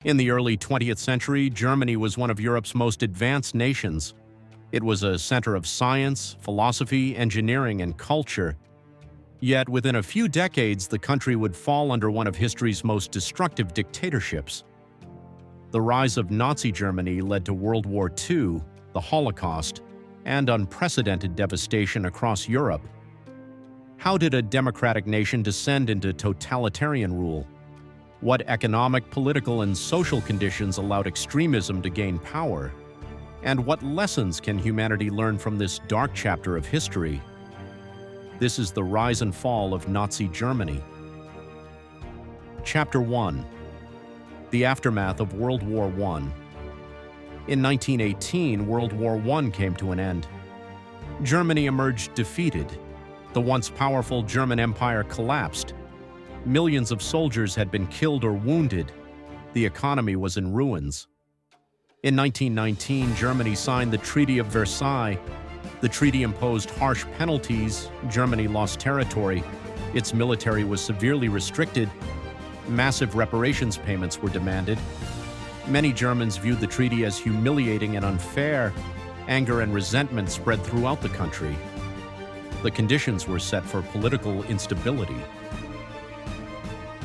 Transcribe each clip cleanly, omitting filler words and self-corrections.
In the early 20th century, Germany was one of Europe's most advanced nations. It was a center of science, philosophy, engineering, and culture. Yet within a few decades, the country would fall under one of history's most destructive dictatorships. The rise of Nazi Germany led to World War II, the Holocaust, and unprecedented devastation across Europe. How did a democratic nation descend into totalitarian rule? What economic, political, and social conditions allowed extremism to gain power? And what lessons can humanity learn from this dark chapter of history? This is the rise and fall of Nazi Germany. Chapter 1. The aftermath of World War I. In 1918, World War I came to an end. Germany emerged defeated. The once powerful German Empire collapsed. Millions of soldiers had been killed or wounded. The economy was in ruins. In 1919, Germany signed the Treaty of Versailles. The treaty imposed harsh penalties. Germany lost territory. Its military was severely restricted. Massive reparations payments were demanded. Many Germans viewed the treaty as humiliating and unfair. Anger and resentment spread throughout the country. The conditions were set for political instability.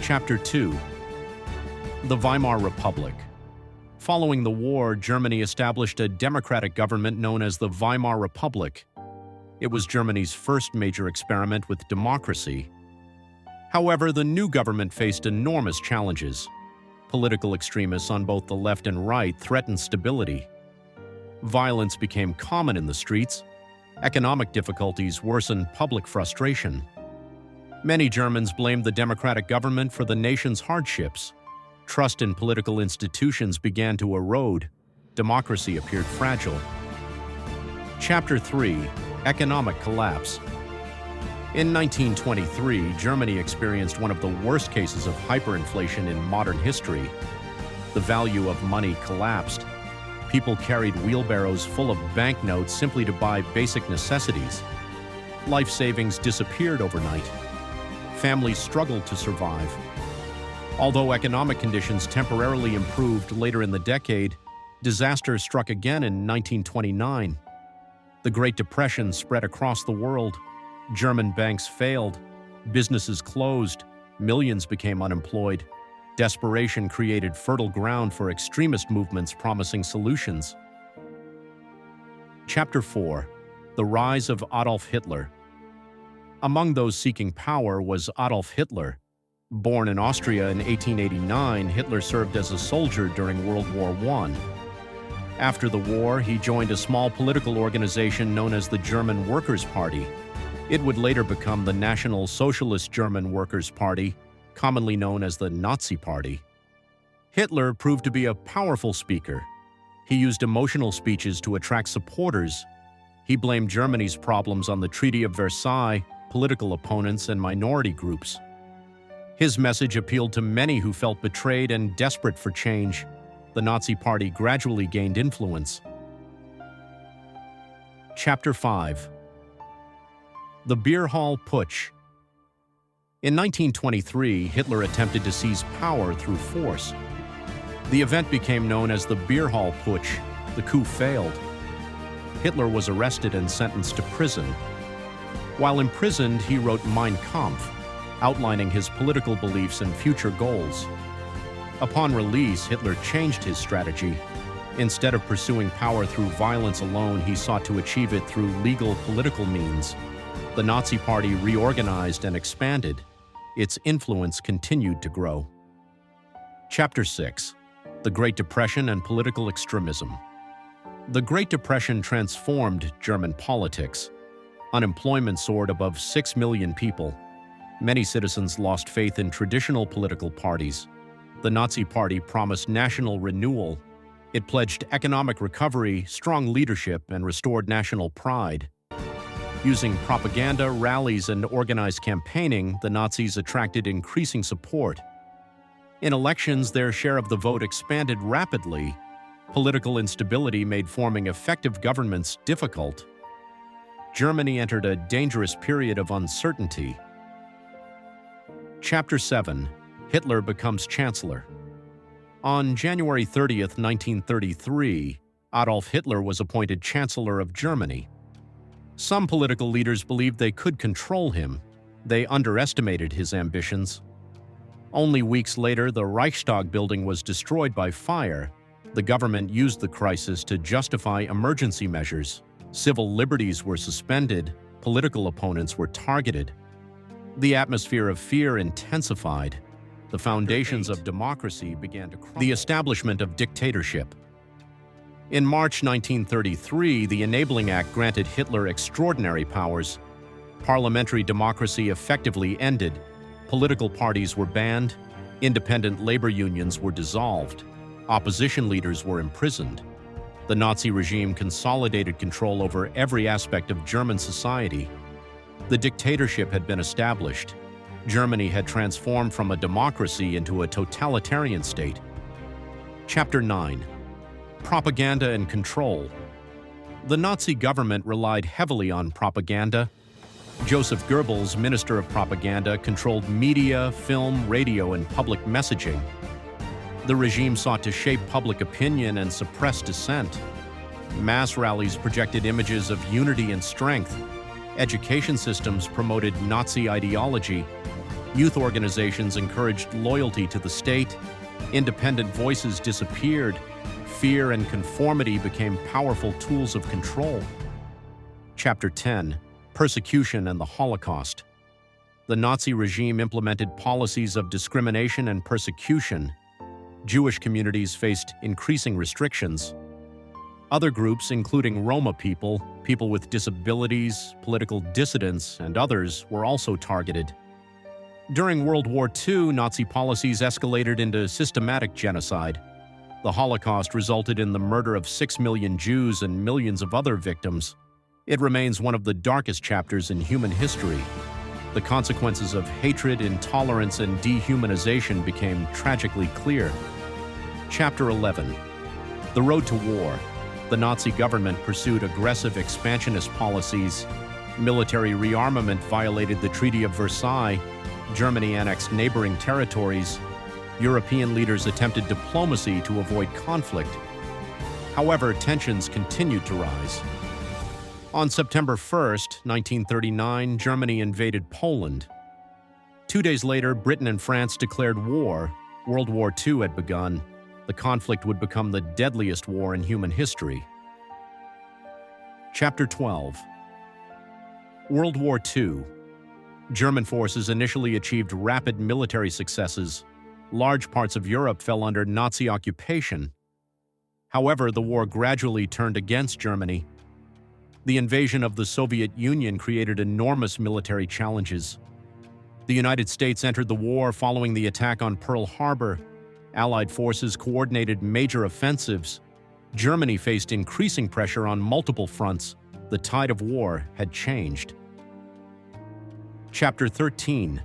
Chapter 2. The Weimar Republic. Following the war, Germany established a democratic government known as the Weimar Republic. It was Germany's first major experiment with democracy. However, the new government faced enormous challenges. Political extremists on both the left and right threatened stability. Violence became common in the streets. Economic difficulties worsened public frustration. Many Germans blamed the democratic government for the nation's hardships. Trust in political institutions began to erode. Democracy appeared fragile. Chapter 3. Economic collapse. In 1923, Germany experienced one of the worst cases of hyperinflation in modern history. The value of money collapsed. People carried wheelbarrows full of banknotes simply to buy basic necessities. Life savings disappeared overnight. Families struggled to survive. Although economic conditions temporarily improved later in the decade, disaster struck again in 1929. The Great Depression spread across the world. German banks failed. Businesses closed. Millions became unemployed. Desperation created fertile ground for extremist movements promising solutions. Chapter 4. The rise of Adolf Hitler. Among those seeking power was Adolf Hitler. Born in Austria in 1889, Hitler served as a soldier during World War I. After the war, he joined a small political organization known as the German Workers' Party. It would later become the National Socialist German Workers' Party, commonly known as the Nazi Party. Hitler proved to be a powerful speaker. He used emotional speeches to attract supporters. He blamed Germany's problems on the Treaty of Versailles, political opponents, and minority groups. His message appealed to many who felt betrayed and desperate for change. The Nazi Party gradually gained influence. Chapter 5. The Beer Hall Putsch. In 1923, Hitler attempted to seize power through force. The event became known as the Beer Hall Putsch. The coup failed. Hitler was arrested and sentenced to prison. While imprisoned, he wrote Mein Kampf, outlining his political beliefs and future goals. Upon release, Hitler changed his strategy. Instead of pursuing power through violence alone, he sought to achieve it through legal political means. The Nazi Party reorganized and expanded. Its influence continued to grow. Chapter 6. The Great Depression and Political Extremism. The Great Depression transformed German politics. Unemployment soared above 6 million people. Many citizens lost faith in traditional political parties. The Nazi Party promised national renewal. It pledged economic recovery, strong leadership, and restored national pride. Using propaganda, rallies, and organized campaigning, the Nazis attracted increasing support. In elections, their share of the vote expanded rapidly. Political instability made forming effective governments difficult. Germany entered a dangerous period of uncertainty. Chapter 7. Hitler becomes Chancellor. On January 30th, 1933, Adolf Hitler was appointed Chancellor of Germany. Some political leaders believed they could control him. They underestimated his ambitions. Only weeks later, the Reichstag building was destroyed by fire. The government used the crisis to justify emergency measures. Civil liberties were suspended. Political opponents were targeted. The atmosphere of fear intensified. The foundations of democracy began to crumble. The establishment of dictatorship. In March 1933, the Enabling Act granted Hitler extraordinary powers. Parliamentary democracy effectively ended. Political parties were banned. Independent labor unions were dissolved. Opposition leaders were imprisoned. The Nazi regime consolidated control over every aspect of German society. The dictatorship had been established. Germany had transformed from a democracy into a totalitarian state. Chapter 9. Propaganda and Control. The Nazi government relied heavily on propaganda. Joseph Goebbels, Minister of Propaganda, controlled media, film, radio, and public messaging. The regime sought to shape public opinion and suppress dissent. Mass rallies projected images of unity and strength. Education systems promoted Nazi ideology. Youth organizations encouraged loyalty to the state. Independent voices disappeared. Fear and conformity became powerful tools of control. Chapter 10. Persecution and the Holocaust. The Nazi regime implemented policies of discrimination and persecution. Jewish communities faced increasing restrictions. Other groups, including Roma people, people with disabilities, political dissidents, and others, were also targeted. During World War II, Nazi policies escalated into systematic genocide. The Holocaust resulted in the murder of 6 million Jews and millions of other victims. It remains one of the darkest chapters in human history. The consequences of hatred, intolerance, and dehumanization became tragically clear. Chapter 11. The Road to War. The Nazi government pursued aggressive expansionist policies. Military rearmament violated the Treaty of Versailles. Germany annexed neighboring territories. European leaders attempted diplomacy to avoid conflict. However, tensions continued to rise. On September 1st, 1939, Germany invaded Poland. 2 days later, Britain and France declared war. World War II had begun. The conflict would become the deadliest war in human history. Chapter 12. World War II. German forces initially achieved rapid military successes. Large parts of Europe fell under Nazi occupation. However, the war gradually turned against Germany. The invasion of the Soviet Union created enormous military challenges. The United States entered the war following the attack on Pearl Harbor. Allied forces coordinated major offensives. Germany faced increasing pressure on multiple fronts. The tide of war had changed. Chapter 13.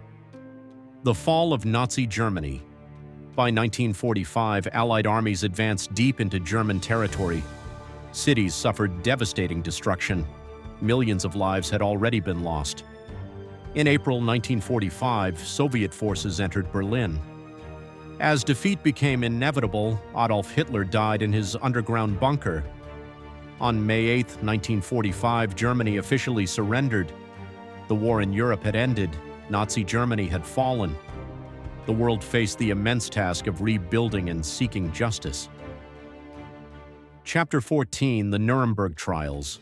The Fall of Nazi Germany. By 1945, Allied armies advanced deep into German territory. Cities suffered devastating destruction. Millions of lives had already been lost. In April 1945, Soviet forces entered Berlin. As defeat became inevitable, Adolf Hitler died in his underground bunker. On May 8, 1945, Germany officially surrendered. The war in Europe had ended. Nazi Germany had fallen. The world faced the immense task of rebuilding and seeking justice. Chapter 14. The Nuremberg Trials.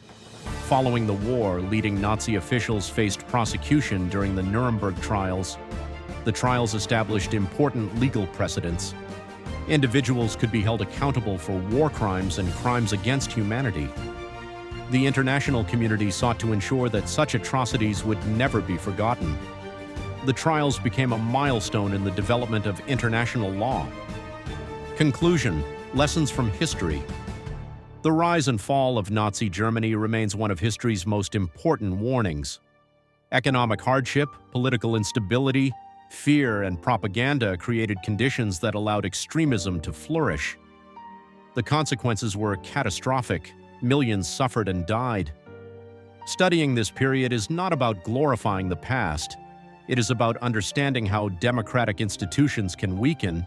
Following the war, leading Nazi officials faced prosecution during the Nuremberg trials. The trials established important legal precedents. Individuals could be held accountable for war crimes and crimes against humanity. The international community sought to ensure that such atrocities would never be forgotten. The trials became a milestone in the development of international law. Conclusion: lessons from history. The rise and fall of Nazi Germany remains one of history's most important warnings. Economic hardship, political instability, fear, and propaganda created conditions that allowed extremism to flourish. The consequences were catastrophic. Millions suffered and died. Studying this period is not about glorifying the past. It is about understanding how democratic institutions can weaken,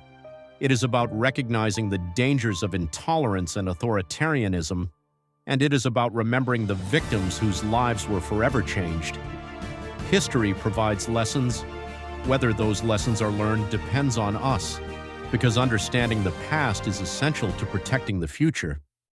It is about recognizing the dangers of intolerance and authoritarianism, and it is about remembering the victims whose lives were forever changed. History provides lessons. Whether those lessons are learned depends on us, because understanding the past is essential to protecting the future.